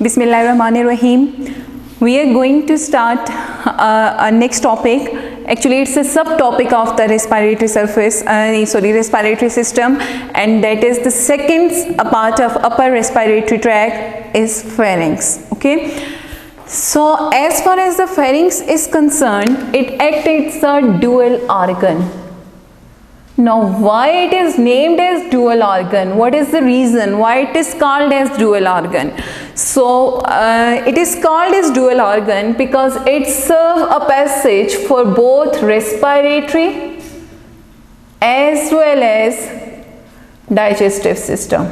Bismillahirrahmanirrahim. We are going to start our next topic. Actually, it's a subtopic of the respiratory system, and that is the second part of upper respiratory tract is pharynx. Okay. So, as far as the pharynx is concerned, it acts as a dual organ. Now, why it is named as dual organ? What is the reason why it is called as dual organ? So, it is called as dual organ because it serves a passage for both respiratory as well as digestive system.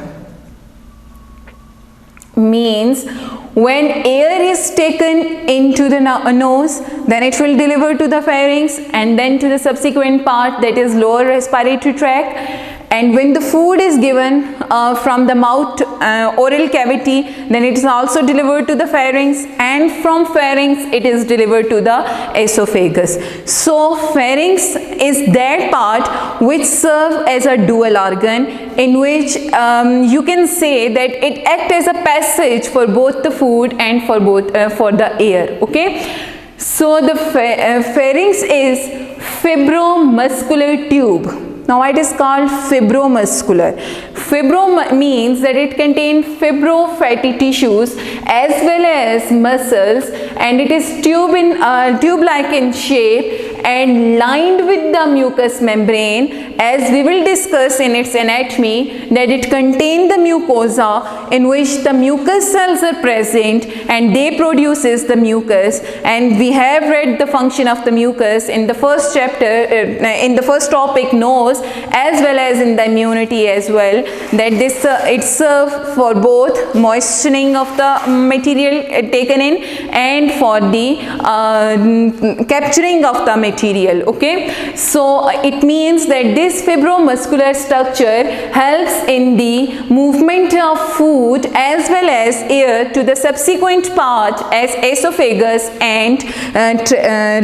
Means when air is taken into the nose, then it will deliver to the pharynx and then to the subsequent part, that is lower respiratory tract. And when the food is given from the mouth oral cavity, then it is also delivered to the pharynx, and from pharynx it is delivered to the esophagus. So pharynx is that part which serves as a dual organ, in which you can say that it acts as a passage for both the food and for the air. Okay. So the pharynx is fibromuscular tube. Now it is called fibromuscular. Fibro means that it contains fibro-fatty tissues as well as muscles, and it is tube-like in shape and lined with the mucous membrane, as we will discuss in its anatomy, that it contains the mucosa in which the mucus cells are present and they produces the mucus, and we have read the function of the mucus in the first chapter, in the first topic, nose, as well as in the immunity as well, that this it serves for both moistening of the material taken in and for the capturing of the material. Okay, so it means that this fibromuscular structure helps in the movement of food as well as air to the subsequent part as esophagus and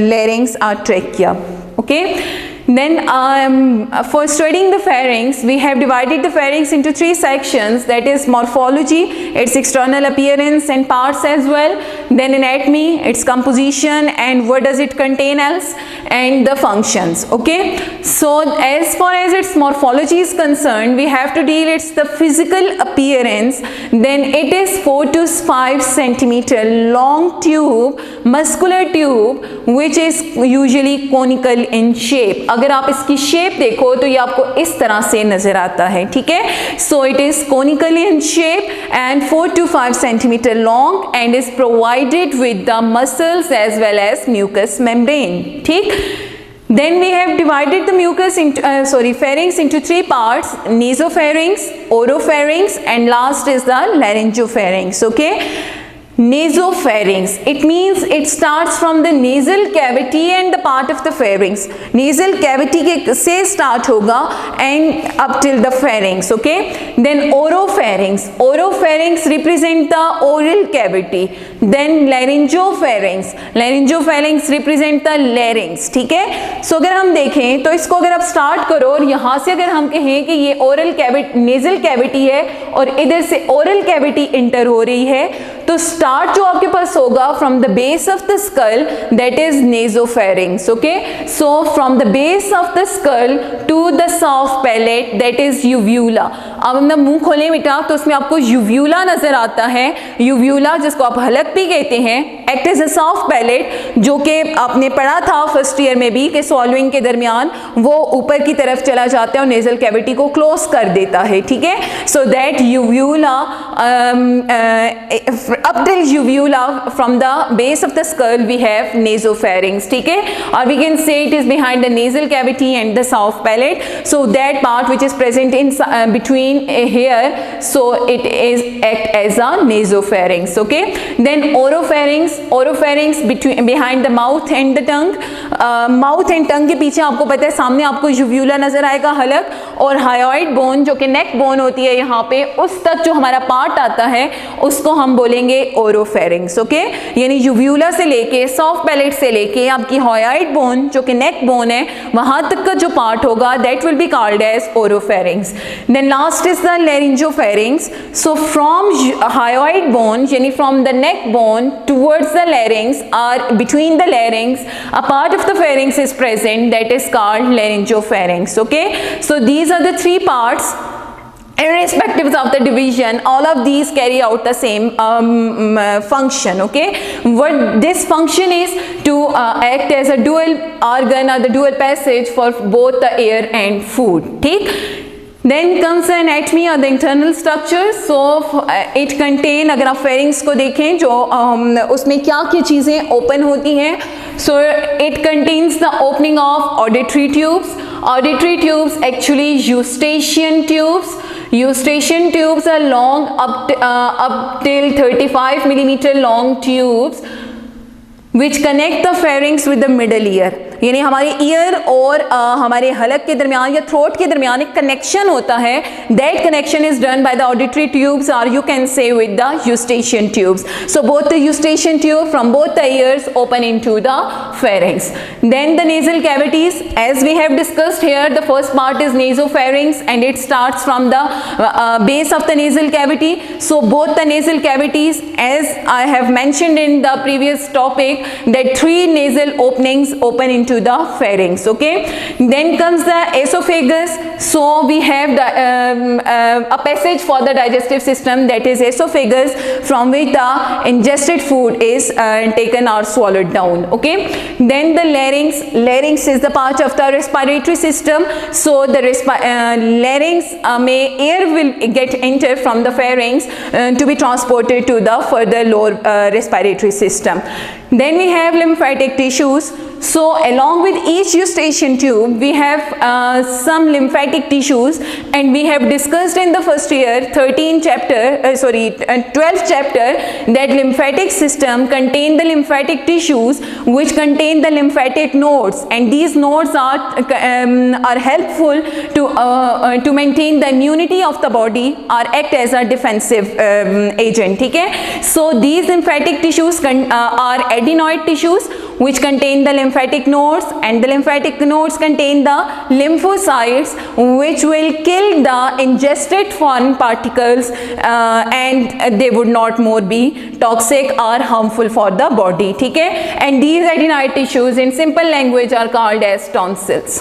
larynx or trachea. Okay. Then for studying the pharynx, we have divided the pharynx into three sections, that is morphology, its external appearance and parts as well, then anatomy, its composition and what does it contain else, and the functions. Okay, so as far as its morphology is concerned, we have to deal its the physical appearance. Then it is 4 to 5 centimeter long tube, muscular tube, which is usually conical in shape. अगर आप इसकी shape देखो तो ये आपको इस तरह से नजर आता है. ठीक है, so it is conically in shape and 4 to 5 centimeter long and is provided with the muscles as well as mucous membrane. ठीक. Then we have divided the mucus into pharynx into three parts: nasopharynx, oropharynx, and last is the laryngopharynx. Okay. Nasopharynx, it means it starts from the nasal cavity and the part of the pharynx. Nasal cavity के से start होगा and up till the pharynx. Okay. Then oropharynx, oropharynx represent the oral cavity. Then laryngopharynx, laryngopharynx represent the larynx. ठीक है. So अगर हम देखें तो इसको अगर आप start करो और यहाँ से अगर हम कहें कि ये oral cavity, nasal cavity है और इधर से oral cavity enter हो रही है, तो स्टार्ट जो आपके पास होगा from the base of the skull, that is nasopharynx. Okay, so from the base of the skull to the soft palate, that is uvula. अब हम मुंह खोलें बेटा तो उसमें आपको यूव्यूला नजर आता है. यूव्यूला जिसको आप हलक भी कहते हैं, act as a soft palate, जो कि आपने पढ़ा था फर्स्ट ईयर में भी कि स्वॉलोइंग के दरमियान वो ऊपर की तरफ चला जाता है और नेजल कैविटी को क्लोज कर देता है. ठीक है, so that यूव्यूला up till uvula, from the base of the skull we have nasopharynx. ठीक है, or we can say it is behind the nasal cavity and the soft palate. So that part which is present in between here, so it is act as a nasopharynx. Okay. Then oropharynx, oropharynx behind the mouth and the tongue. Mouth and tongue के पीछे आपको पता है सामने आपको uvula नजर आएगा, हलक, और हायोइड बोन जो कि नेक बोन होती है यहाँ पे, उस तक जो हमारा पार्ट आता है उसको हम बोलेंगे होंगे ओरोफेरिंग्स, ओके, यानी यूव्यूला से लेके सॉफ्ट पैलेट से लेके आपकी हायोइड बोन जो कि नेक बोन है वहां तक का जो पार्ट होगा that will be called as oropharynx. Then last is the laryngopharynx. So from hyoid bone यानी from the neck bone towards the larynx or between the larynx a part of the pharynx is present that is called laryngopharynx. Okay, so these are the three parts. Irrespective of the division, all of these carry out the same function. Okay, what this function is to act as a dual organ or the dual passage for both the air and food. ठीक. Then comes the anatomy or the internal structure. So it contain, अगर आप pharynx को देखें जो उसमें क्या क्या चीज़ें open होती हैं. So it contains the opening of auditory tubes. Auditory tubes actually eustachian tubes. Eustachian tubes are long up till 35 millimeter long tubes which connect the pharynx with the middle ear. यानी हमारे year और हमारे हलक के दरमियान या throat के दरमियान एक कनेक्शन होता है. That connection is done by the auditory tubes और you can say with the Eustachian tubes. So both the Eustachian tube from both the ears open into the pharynx. Then the nasal cavities, as we have discussed here, the first part is nasopharynx and it starts from the base of the nasal cavity. So both the nasal cavities, as I have mentioned in the previous topic, that three nasal openings open into the pharynx. Okay, then comes the esophagus. So we have the a passage for the digestive system, that is esophagus, from which the ingested food is taken or swallowed down. Okay, then the larynx. Larynx is the part of the respiratory system. So the larynx may air will get enter from the pharynx to be transported to the further lower respiratory system. Then we have lymphatic tissues. So along with each eustachian tube we have some lymphatic tissues, and we have discussed in the first year 12th chapter that lymphatic system contain the lymphatic tissues which contain the lymphatic nodes, and these nodes are helpful to maintain the immunity of the body or act as a defensive agent. ठीक है, so these lymphatic tissues are adenoid tissues which contain the lymphatic nodes, and the lymphatic nodes contain the lymphocytes which will kill the ingested foreign particles and they would not more be toxic or harmful for the body. ठीक है, and these adenoid tissues in simple language are called as tonsils.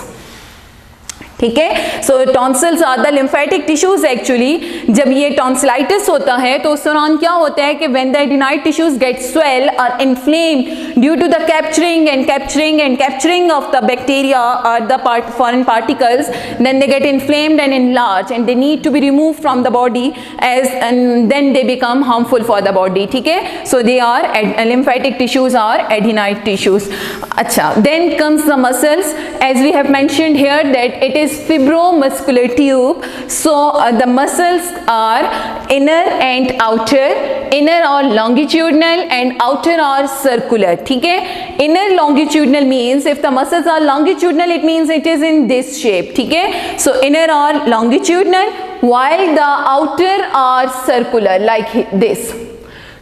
ठीक है, so tonsils are the lymphatic tissues. Actually जब ये tonsillitis होता है तो उस दौरान क्या होता है कि when the adenoid tissues get swell और inflame due to the capturing of the bacteria और the foreign particles, then they get inflamed and enlarged and they need to be removed from the body and then they become harmful for the body. ठीक है, so they are lymphatic tissues are adenoid tissues. अच्छा, then comes the muscles. As we have mentioned here that it is fibromuscular tube. So the muscles are inner and outer. Inner or longitudinal and outer or circular. ठीक है, inner longitudinal means if the muscles are longitudinal it means it is in this shape. ठीक है, so inner or longitudinal while the outer are circular like this.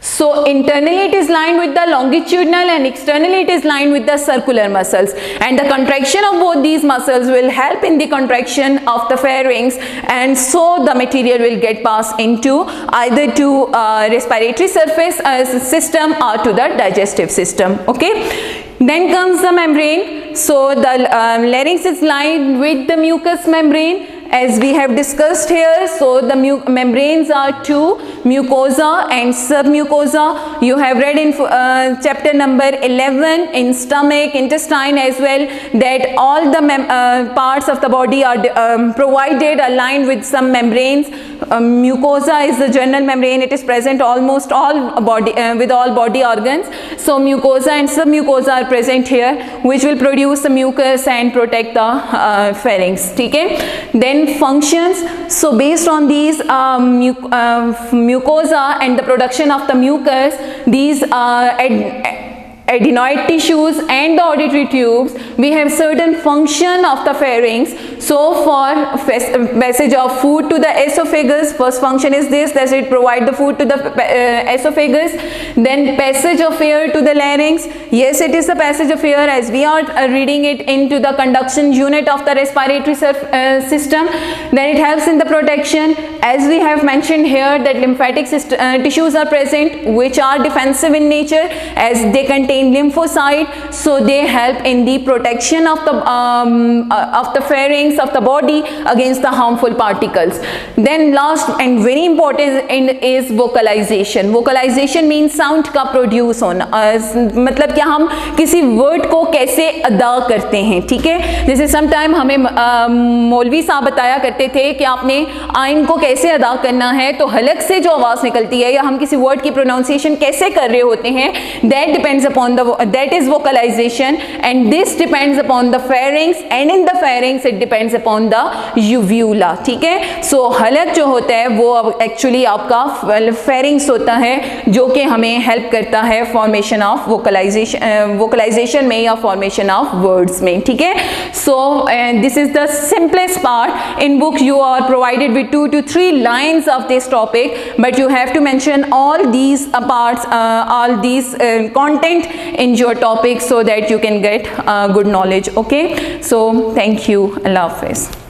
So internally it is lined with the longitudinal and externally it is lined with the circular muscles, and the contraction of both these muscles will help in the contraction of the pharynx, and so the material will get passed into either to respiratory surface system or to the digestive system. Okay, then comes the membrane. So the larynx is lined with the mucous membrane, as we have discussed here. So the membranes are two, mucosa and submucosa. You have read in chapter number 11 in stomach, intestine as well, that all the parts of the body are provided aligned with some membranes. Mucosa is the general membrane. It is present almost all body with all body organs. So mucosa and submucosa are present here, which will produce the mucus and protect the pharynx. ठीक है, then functions. So based on these mucosa and the production of the mucus, these adenoid tissues and the auditory tubes, we have certain function of the pharynx. So for passage of food to the esophagus, first function is this, that it provide the food to the esophagus. Then passage of air to the larynx, yes, it is the passage of air as we are reading it into the conduction unit of the respiratory system. Then it helps in the protection, as we have mentioned here that lymphatic tissues are present which are defensive in nature as they contain lymphocyte, so they help in the protection of the pharynx of the body against the harmful particles. Then last and very important is vocalization. Vocalization means sound का produce होना, मतलब क्या हम किसी word को कैसे अदा करते हैं, ठीक है। जैसे समटाइम हमें मौलवी साहब बताया करते थे कि आपने आइन को कैसे अदा करना है, तो हलक से जो आवाज़ निकलती है या हम किसी वर्ड की प्रोनाउंसिएशन कैसे कर रहे होते हैं, that depends upon that is vocalization, and this depends upon the pharynx, and in the pharynx it depends upon the uvula, ठीक है। सो हलक जो होता है वो एक्चुअली आपका pharynx होता है जो कि हमें हेल्प करता है फॉर्मेशन ऑफ वोकलाइजेशन में या फॉर्मेशन ऑफ वर्ड्स में, ठीक है। So this is the simplest part in book, you are provided with 2 to 3 lines of this topic, but you have to mention all these parts, all these content in your topic so that you can get good knowledge, okay। So thank you, Allah Hafiz.